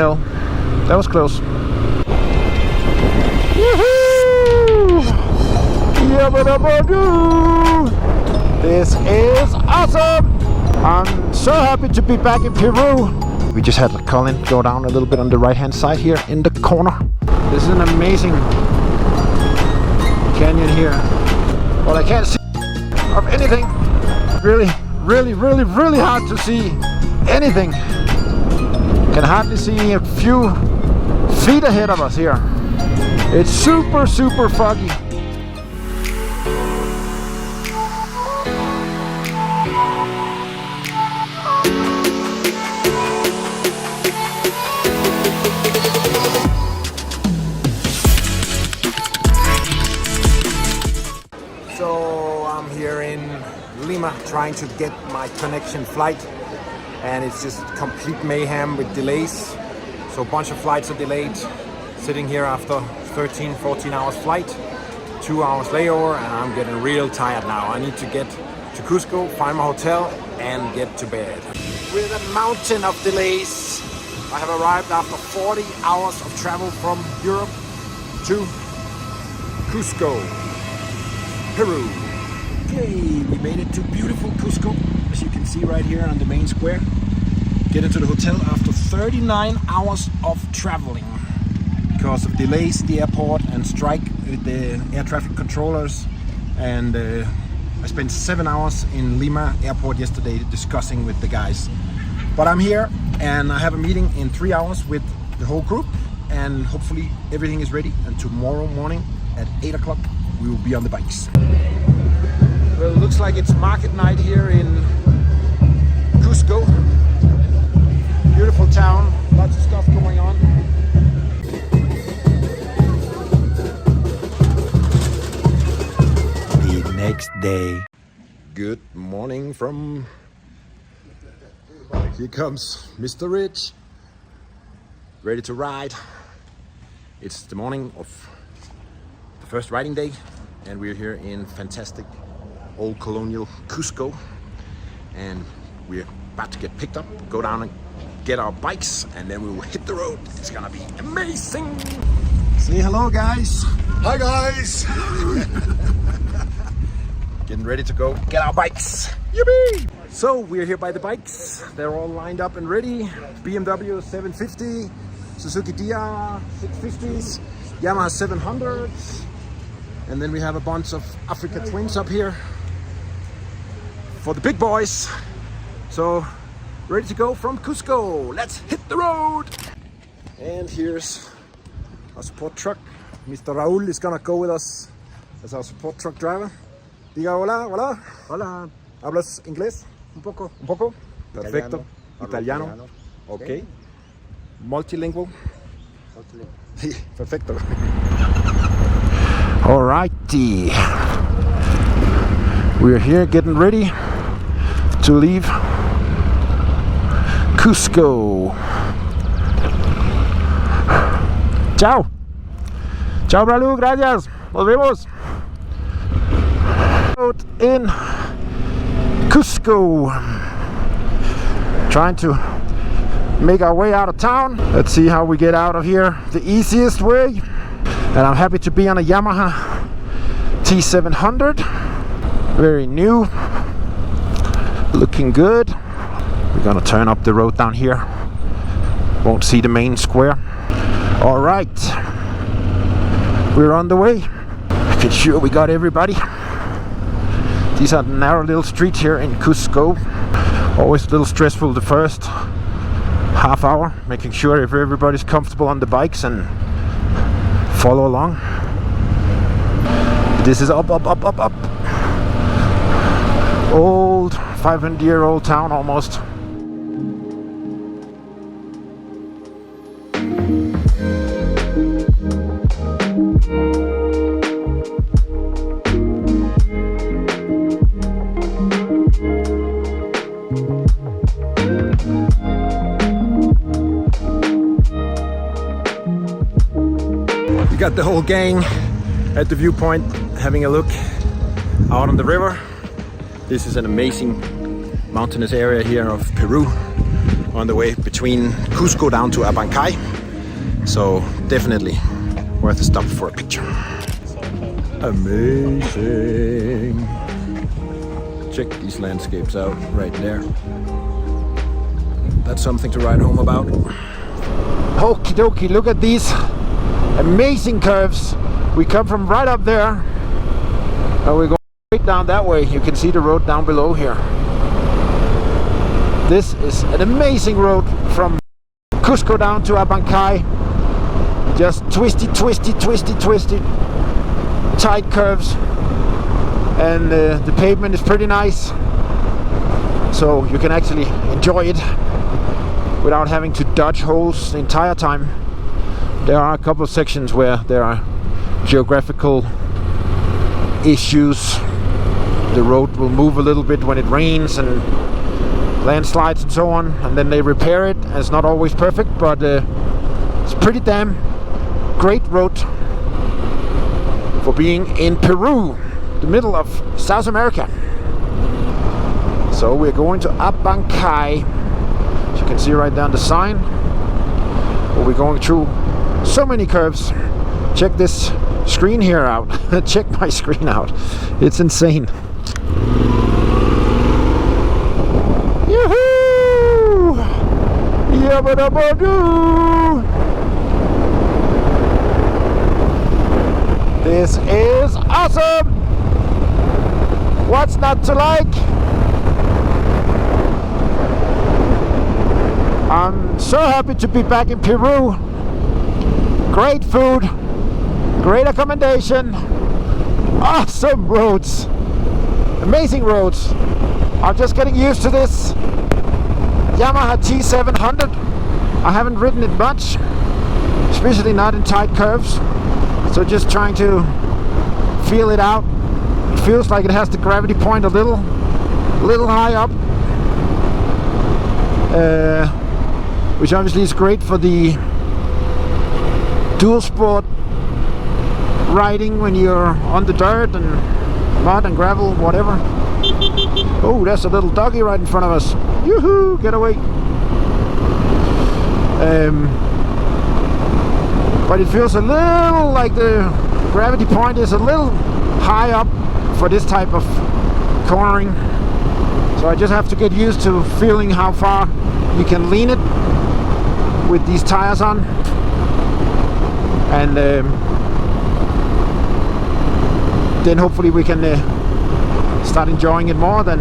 hell. That was close. Woohoo! This is awesome! I'm so happy to be back in Peru. We just had Colin go down a little bit on the right hand side here in the corner. This is an amazing canyon here. Well, I can't see of anything. Really hard to see anything. Can hardly see a few feet ahead of us here. It's super foggy. So I'm here in Lima trying to get my connection flight, and it's just complete mayhem with delays. So a bunch of flights are delayed. Sitting here after 13-14 hours flight, 2 hours layover, and I'm getting real tired now. I need to get to Cusco, find my hotel, and get to bed. With a mountain of delays, I have arrived after 40 hours of travel from Europe to Cusco, Peru. Okay, we made it to beautiful Cusco, as you can see right here on the main square. Get into the hotel after 39 hours of traveling because of delays at the airport and strike with the air traffic controllers. And I spent 7 hours in Lima airport yesterday discussing with the guys. But I'm here and I have a meeting in 3 hours with the whole group, and hopefully everything is ready, and tomorrow morning at 8 o'clock we will be on the bikes. Well, it looks like it's market night here in Cusco. Beautiful town, lots of stuff going on. The next day. Good morning from... Here comes Mr. Rich, ready to ride. It's the morning of the first riding day, and we're here in fantastic old colonial Cusco, and we're about to get picked up, go down and get our bikes, and then we will hit the road. It's gonna be amazing. Say hello, guys. Hi, guys. Getting ready to go get our bikes. Yippee! So we're here by the bikes. They're all lined up and ready. BMW 750, Suzuki DR 650s, Yamaha 700s, and then we have a bunch of Africa Twins up here for the big boys. So ready to go from Cusco. Let's hit the road. And here's our support truck. Mr. Raul is gonna go with us as our support truck driver. Diga hola, hola. Hola. ¿Hablas inglés? Un poco. Un poco? Perfecto. Italiano. Okay. Multilingual. Sí, perfecto. Alrighty. We're here getting ready to leave Cusco. Chao. Chao, Bralu. Gracias. Nos vemos. In Cusco, trying to make our way out of town. Let's see how we get out of here the easiest way. And I'm happy to be on a Yamaha T700, very new, looking good. We're gonna turn up the road down here, won't see the main square. All right, we're on the way, making sure we got everybody. These are narrow little streets here in Cusco. Always a little stressful the first half hour, making sure if everybody's comfortable on the bikes and follow along. This is up. Old 500-year-old town almost. Got the whole gang at the viewpoint having a look out on the river. This is an amazing mountainous area here of Peru. on the way between Cusco down to Abancay. So definitely worth a stop for a picture. Amazing. Check these landscapes out right there. That's something to write home about. Okie dokie, look at these amazing curves. We come from right up there and we're going straight down that way. You can see the road down below here. This is an amazing road from Cusco down to Abancay. Just twisty, twisty, twisty, twisty, tight curves, and the pavement is pretty nice, so you can actually enjoy it without having to dodge holes the entire time. There are a couple of sections where there are geographical issues. The road will move a little bit when it rains and landslides and so on, and then they repair it. It's not always perfect, but it's pretty damn great road for being in Peru, the middle of South America. So we're going to Abancay. As you can see right down the sign. We're going through so many curves. Check this screen here out. Check my screen out. It's insane. Yoo-hoo! Yabba-dabba-doo! This is awesome! What's not to like? I'm so happy to be back in Peru. Great food, great accommodation, awesome roads, amazing roads. I'm just getting used to this Yamaha T700. I haven't ridden it much, especially not in tight curves. So just trying to feel it out. It feels like it has the gravity point a little high up, which obviously is great for the dual sport riding when you're on the dirt and mud and gravel, whatever. Oh, there's a little doggy right in front of us. Yoo-hoo! Get away! But it feels a little like the gravity point is a little high up for this type of cornering. So I just have to get used to feeling how far you can lean it with these tires on. And then hopefully we can start enjoying it more than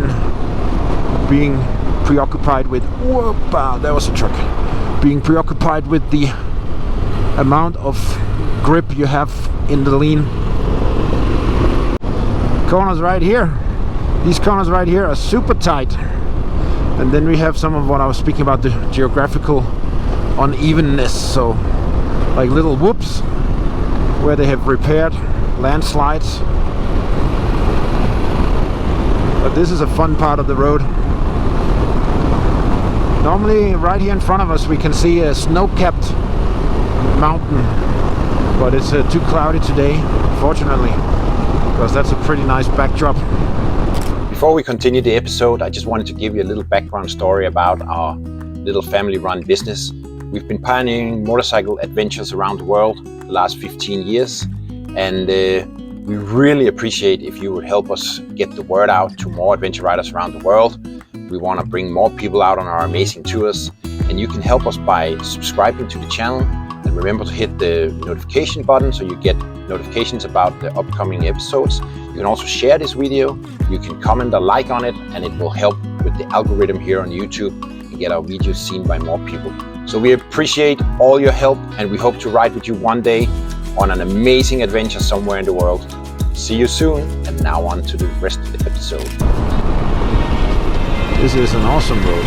being preoccupied with, whoop, there was a truck, being preoccupied with the amount of grip you have in the lean. Corners right here, these corners right here are super tight, and then we have some of what I was speaking about, the geographical unevenness, so like little whoops where they have repaired landslides. But this is a fun part of the road. Normally right here in front of us we can see a snow-capped mountain, but it's too cloudy today, fortunately, because that's a pretty nice backdrop. Before we continue the episode, I just wanted to give you a little background story about our little family-run business. We've been pioneering motorcycle adventures around the world the last 15 years, and we really appreciate if you would help us get the word out to more adventure riders around the world. We want to bring more people out on our amazing tours, and you can help us by subscribing to the channel, and remember to hit the notification button so you get notifications about the upcoming episodes. You can also share this video, you can comment or like on it, and it will help with the algorithm here on YouTube and get our videos seen by more people. So we appreciate all your help, and we hope to ride with you one day on an amazing adventure somewhere in the world. See you soon, and now on to the rest of the episode. This is an awesome road.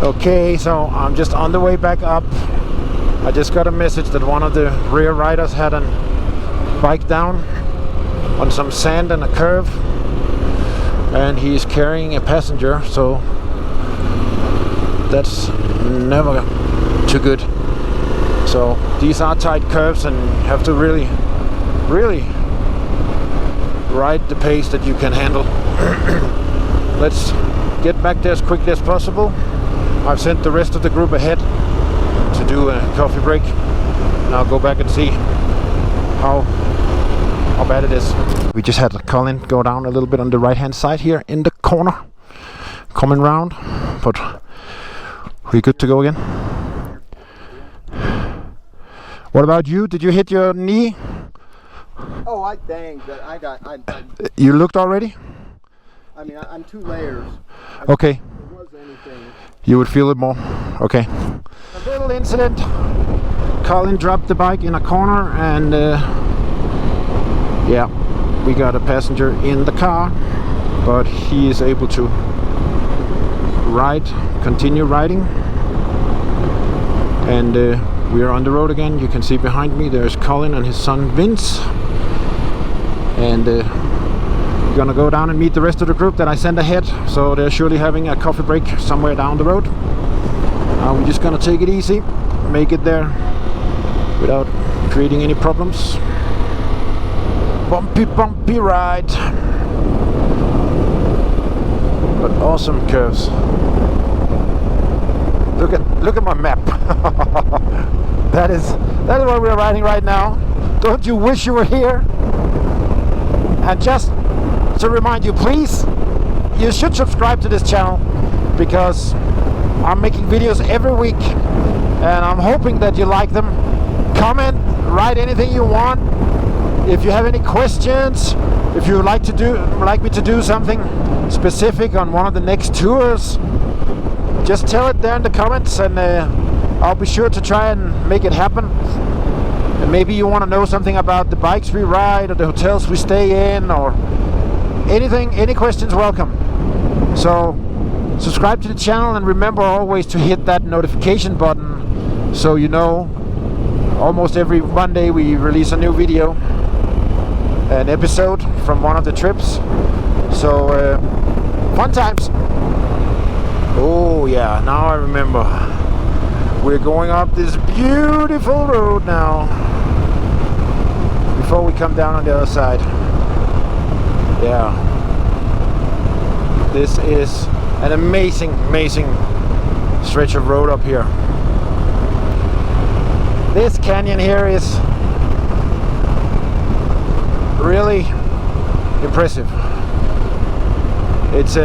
Okay, so I'm just on the way back up. I just got a message that one of the rear riders had a bike down on some sand and a curve, and he's carrying a passenger, so that's never too good. So these are tight curves, and you have to really ride the pace that you can handle. Let's get back there as quickly as possible. I've sent the rest of the group ahead to do a coffee break, and I'll go back and see how bad it is. We just had Colin go down a little bit on the right hand side here in the corner, coming round, but we're good to go again. What about you? Did you hit your knee? Oh, I dang! I You looked already? I mean, I'm 2 layers. Okay. If there was anything, You would feel it more. Okay. A little incident. Colin dropped the bike in a corner, and yeah, we got a passenger in the car, but he is able to continue riding, and we are on the road again. You can see behind me there's Colin and his son Vince, and we're gonna go down and meet the rest of the group that I sent ahead, so they're surely having a coffee break somewhere down the road. We're just gonna take it easy, make it there without creating any problems. Bumpy ride, but awesome curves. Look at my map. That is where we're riding right now. Don't you wish you were here? And just to remind you, please, you should subscribe to this channel, because I'm making videos every week, and I'm hoping that you like them. Comment, write anything you want. If you have any questions, if you would like me to do something specific on one of the next tours, just tell it there in the comments, and I'll be sure to try and make it happen. And maybe you want to know something about the bikes we ride, or the hotels we stay in, or anything, any questions welcome. So subscribe to the channel, and remember always to hit that notification button, so you know almost every Monday we release a new video, an episode from one of the trips. So fun times. Oh yeah, now I remember. We're going up this beautiful road now, before we come down on the other side. Yeah, this is an amazing stretch of road up here. This canyon here is really impressive. It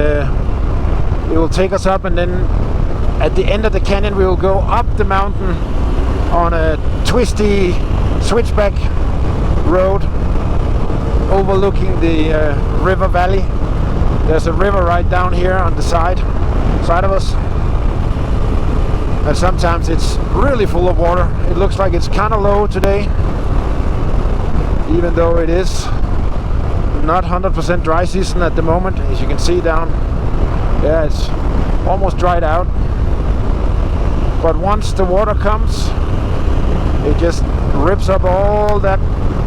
will take us up, and then at the end of the canyon we will go up the mountain on a twisty switchback road overlooking the river valley. There's a river right down here on the side of us, and sometimes it's really full of water. It looks like it's kind of low today, even though it is not 100% dry season at the moment. As you can see down, yeah, it's almost dried out. But once the water comes, it just rips up all that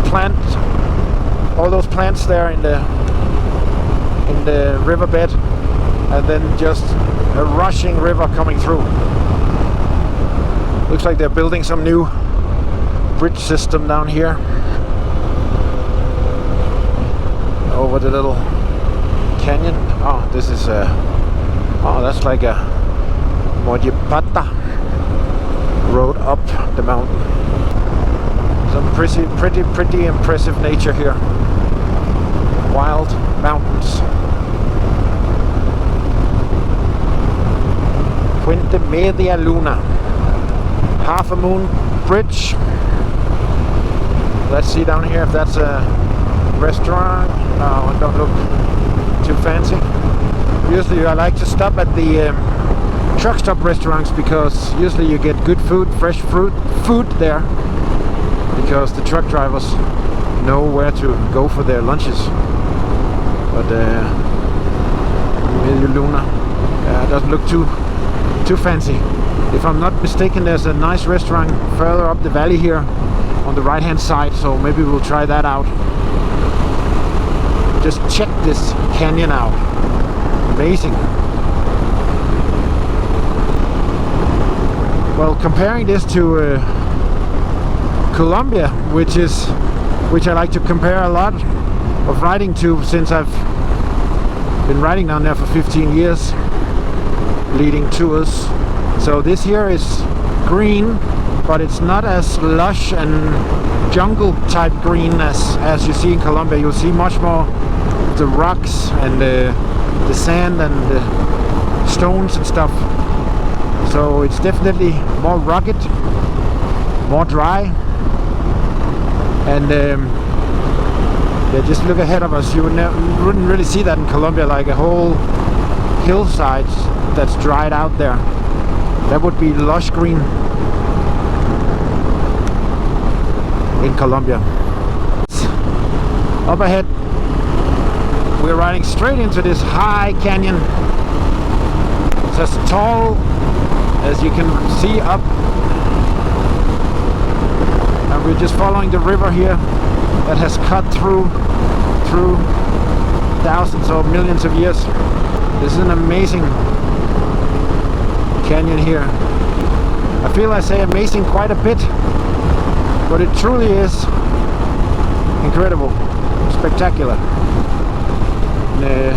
plant, all those plants there in the riverbed, and then just a rushing river coming through. Looks like they're building some new bridge system down here over the little canyon. Oh, this is that's like a Mojipata road up the mountain. Some pretty impressive nature here. Wild mountains. Puente Media Luna, half a moon bridge. Let's see down here if that's a restaurant. No, it don't look too fancy. Usually I like to stop at the truck stop restaurants, because usually you get good food, fresh food there, because the truck drivers know where to go for their lunches. But Media Luna doesn't look too fancy. If I'm not mistaken, there's a nice restaurant further up the valley here on the right hand side, so maybe we'll try that out. Just check this canyon out. Amazing. comparing this to Colombia, which I like to compare a lot of riding to, since I've been riding down there for 15 years, leading tours. So this here is green, but it's not as lush and jungle type green as you see in Colombia. You'll see much more the rocks and the sand and the stones and stuff. So it's definitely more rugged, more dry, and yeah, just look ahead of us. You wouldn't really see that in Colombia, like a whole hillside that's dried out there. That would be lush green in Colombia. Up ahead, we're riding straight into this high canyon. It's as tall as you can see up, and we're just following the river here that has cut through thousands or millions of years. This is an amazing canyon here. I feel I say amazing quite a bit, but it truly is incredible, spectacular. And,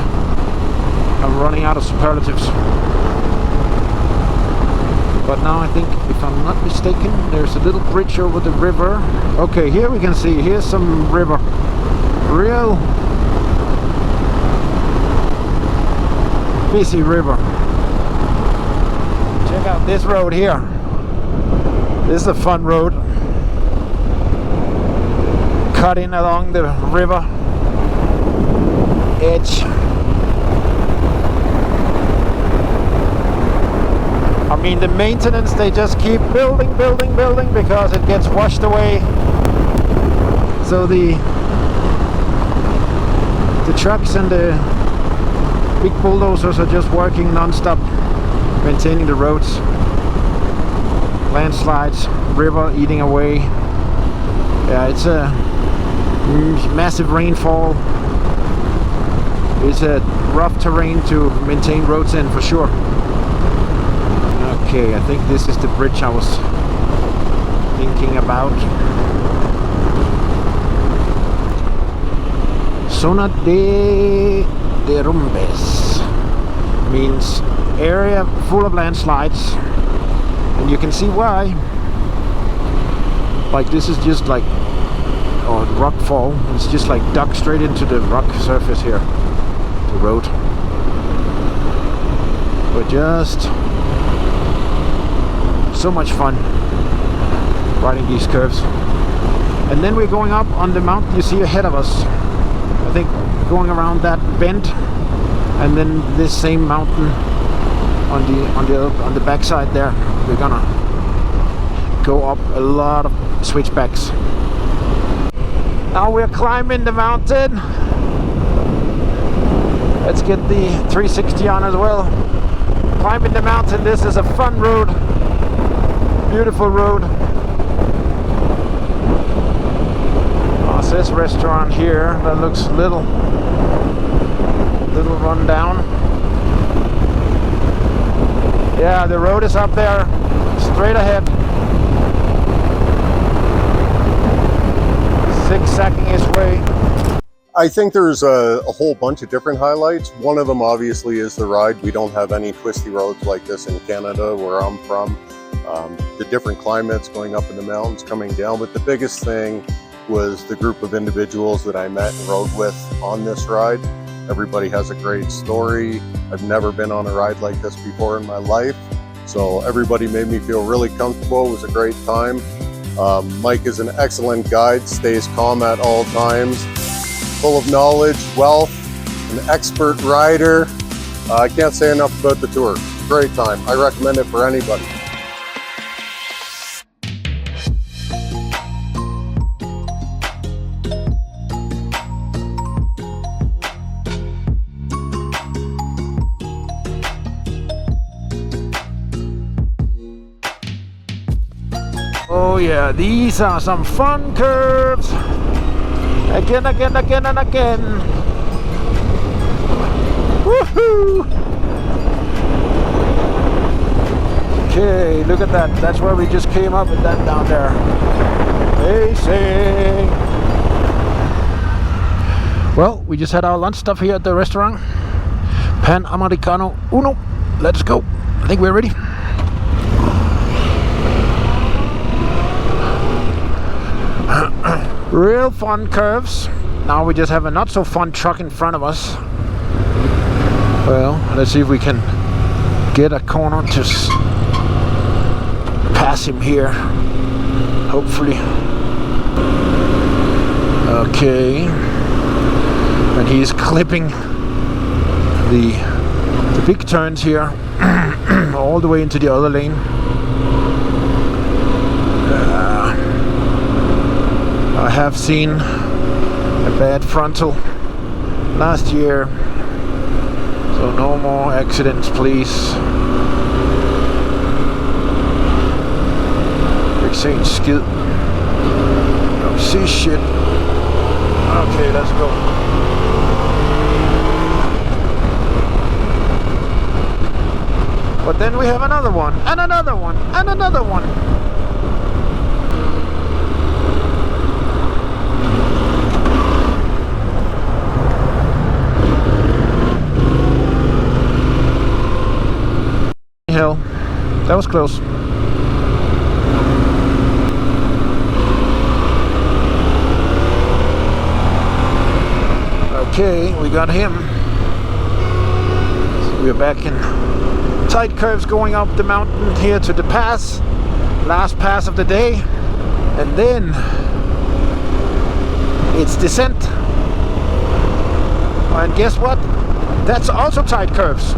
I'm running out of superlatives. But now I think, if I'm not mistaken, there's a little bridge over the river. Okay, here we can see, here's some river. Real busy river. Check out this road here. This is a fun road. Cutting along the river edge. I mean, the maintenance, they just keep building because it gets washed away. So the trucks and the big bulldozers are just working non-stop, maintaining the roads. Landslides, river eating away. Yeah, it's a massive rainfall. It's a rough terrain to maintain roads in, for sure. Okay, I think this is the bridge I was thinking about. Zona de derrumbes means area full of landslides, and you can see why. Like, this is just like rock fall. It's just like dug straight into the rock surface here, the road. But just so much fun riding these curves. And then we're going up on the mountain you see ahead of us. I think going around that bend, and then this same mountain on the backside there. We're gonna go up a lot of switchbacks. Now we're climbing the mountain. Let's get the 360 on as well. Climbing the mountain. This is a fun road. Beautiful road. Oh, it's this restaurant here that looks little run down. Yeah, the road is up there, straight ahead. Zigzagging his way. I think there's a whole bunch of different highlights. One of them obviously is the ride. We don't have any twisty roads like this in Canada, where I'm from. The different climates, going up in the mountains, coming down. But the biggest thing was the group of individuals that I met and rode with on this ride. Everybody has a great story. I've never been on a ride like this before in my life. So everybody made me feel really comfortable. It was a great time. Mike is an excellent guide, stays calm at all times, full of knowledge, wealth, an expert rider. I can't say enough about the tour. Great time. I recommend it for anybody. Oh yeah, these are some fun curves. Again and again. Woohoo! Okay. Okay, look at that. That's where we just came up with that down there. Amazing. Well, we just had our lunch stuff here at the restaurant. Pan Americano Uno. Let's go. I think we're ready. Real fun curves. Now we just have a not so fun truck in front of us. Well, let's see if we can get a corner to pass him here. Hopefully. Okay. And he's clipping the big turns here all the way into the other lane. I have seen a bad frontal last year, so no more accidents, please. Ikke skid. Don't see shit. Okay, let's go. But then we have another one, and another one, and another one. Hell, that was close. Okay, we got him. So we're back in tight curves going up the mountain here to the pass. Last pass of the day. And then it's descent. And guess what? That's also tight curves.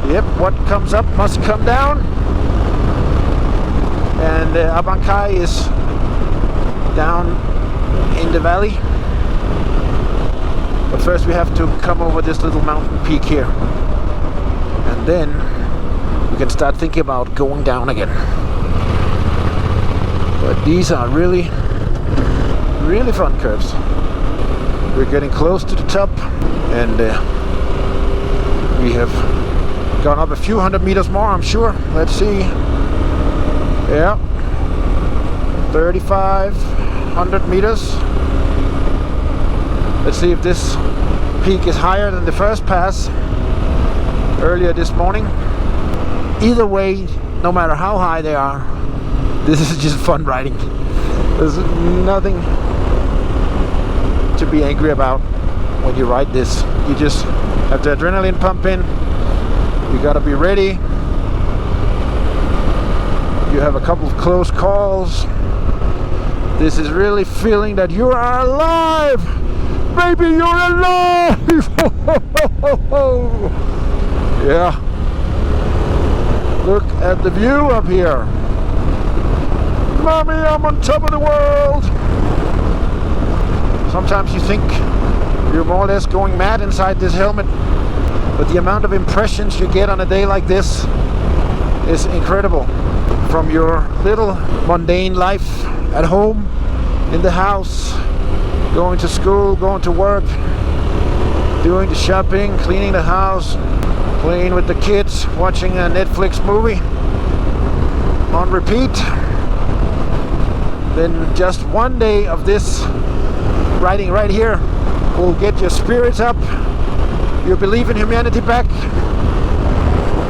Yep, what comes up must come down. And Abancay is down in the valley. But first we have to come over this little mountain peak here. And then we can start thinking about going down again. But these are really, really fun curves. We're getting close to the top, and we have gone up a few hundred meters more, I'm sure. Let's see. Yeah, 3,500 meters. Let's see if this peak is higher than the first pass earlier this morning. Either way, no matter how high they are, this is just fun riding. There's nothing to be angry about when you ride this. You just have the adrenaline pump in. You gotta be ready. You have a couple of close calls. This is really feeling that you are alive. Baby, you're alive. Yeah. Look at the view up here. Mommy, I'm on top of the world. Sometimes you think you're more or less going mad inside this helmet, but the amount of impressions you get on a day like this is incredible. From your little mundane life at home, in the house, going to school, going to work, doing the shopping, cleaning the house, playing with the kids, watching a Netflix movie on repeat. Then just one day of this riding right here will get your spirits up, your belief in humanity back,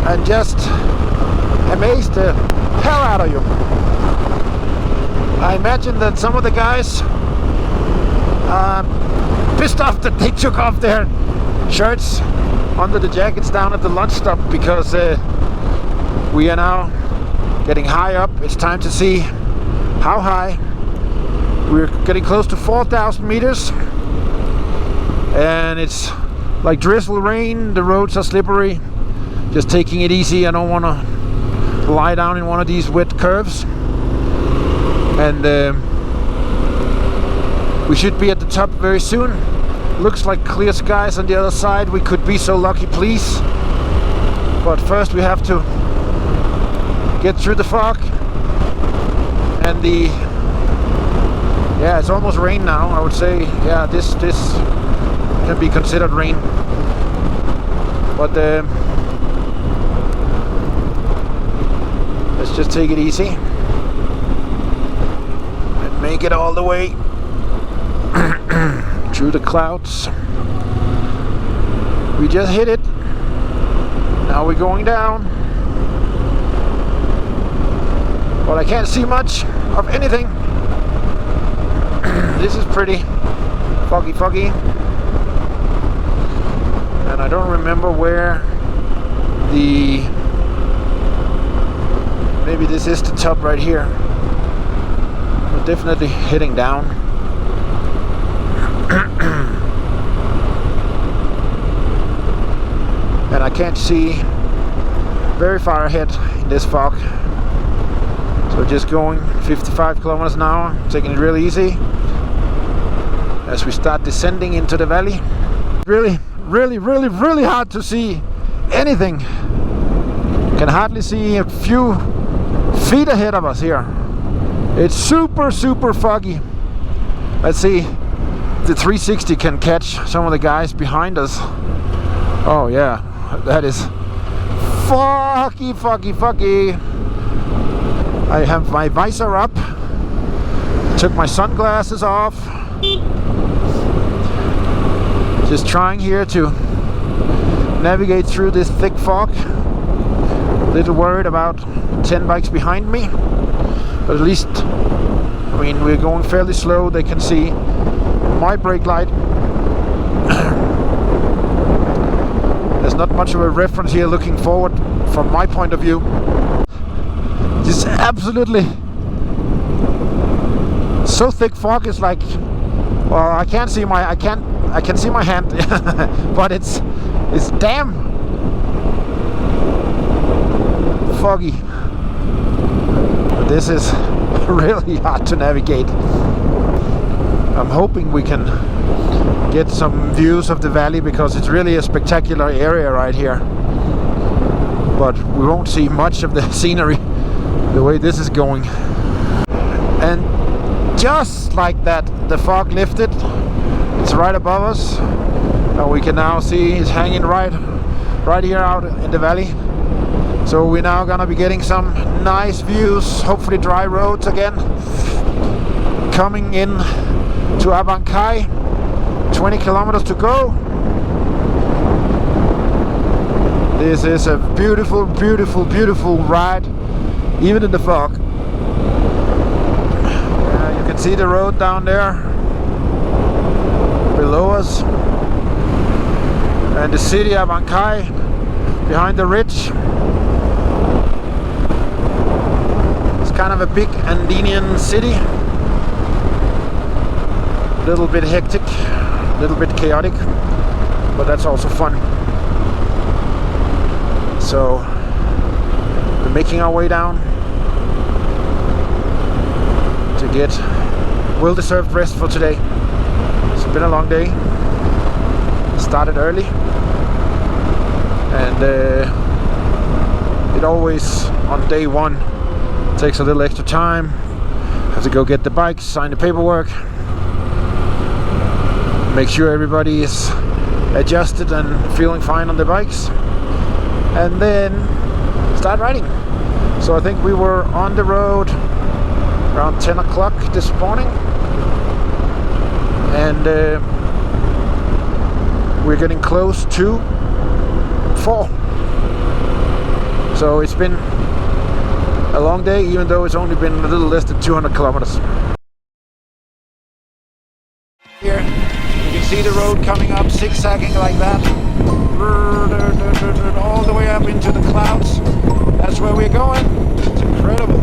and just amaze the hell out of you. I imagine that some of the guys pissed off that they took off their shirts under the jackets down at the lunch stop, because we are now getting high up. It's time to see how high. We're getting close to 4,000 meters, and it's like drizzle rain. The roads are slippery. Just taking it easy. I don't want to lie down in one of these wet curves. And we should be at the top very soon. Looks like clear skies on the other side. We could be so lucky, please. But first we have to get through the fog and the... Yeah, it's almost rain now, I would say. Yeah, this can be considered rain. But take it easy and make it all the way through the clouds. We just hit it. Now we're going down. But I can't see much of anything. This is pretty foggy. And I don't remember where maybe this is the top right here. We're definitely heading down. And I can't see very far ahead in this fog. So just going 55 kilometers an hour, taking it really easy as we start descending into the valley. Really hard to see anything. Can hardly see a few feet ahead of us here. It's super foggy. Let's see if the 360 can catch some of the guys behind us. Oh yeah, that is foggy. I have my visor up, took my sunglasses off, just trying here to navigate through this thick fog. A little worried about 10 bikes behind me, but at least, I mean, we're going fairly slow. They can see my brake light. There's not much of a reference here looking forward from my point of view. Just absolutely so thick fog. Is like, well, I can see my hand, but it's damn foggy. This is really hard to navigate. I'm hoping we can get some views of the valley because it's really a spectacular area right here. But we won't see much of the scenery the way this is going. And just like that, the fog lifted. It's right above us, and we can now see it's hanging right here out in the valley. So we're now gonna be getting some nice views, hopefully dry roads again, coming in to Abancay. 20 kilometers to go. This is a beautiful ride, even in the fog. You can see the road down there below us, and the city of Abancay behind the ridge. It's kind of a big Andean city, a little bit hectic, a little bit chaotic, but that's also fun. So we're making our way down to get well-deserved rest for today. It's been a long day. Started early, and it always on day one takes a little extra time. Have to go get the bikes, sign the paperwork, make sure everybody is adjusted and feeling fine on the bikes, and then start riding. So I think we were on the road around 10 o'clock this morning, and we're getting close to 4. So it's been a long day, even though it's only been a little less than 200 kilometers. Here you can see the road coming up, zigzagging like that, all the way up into the clouds. That's where we're going. It's incredible.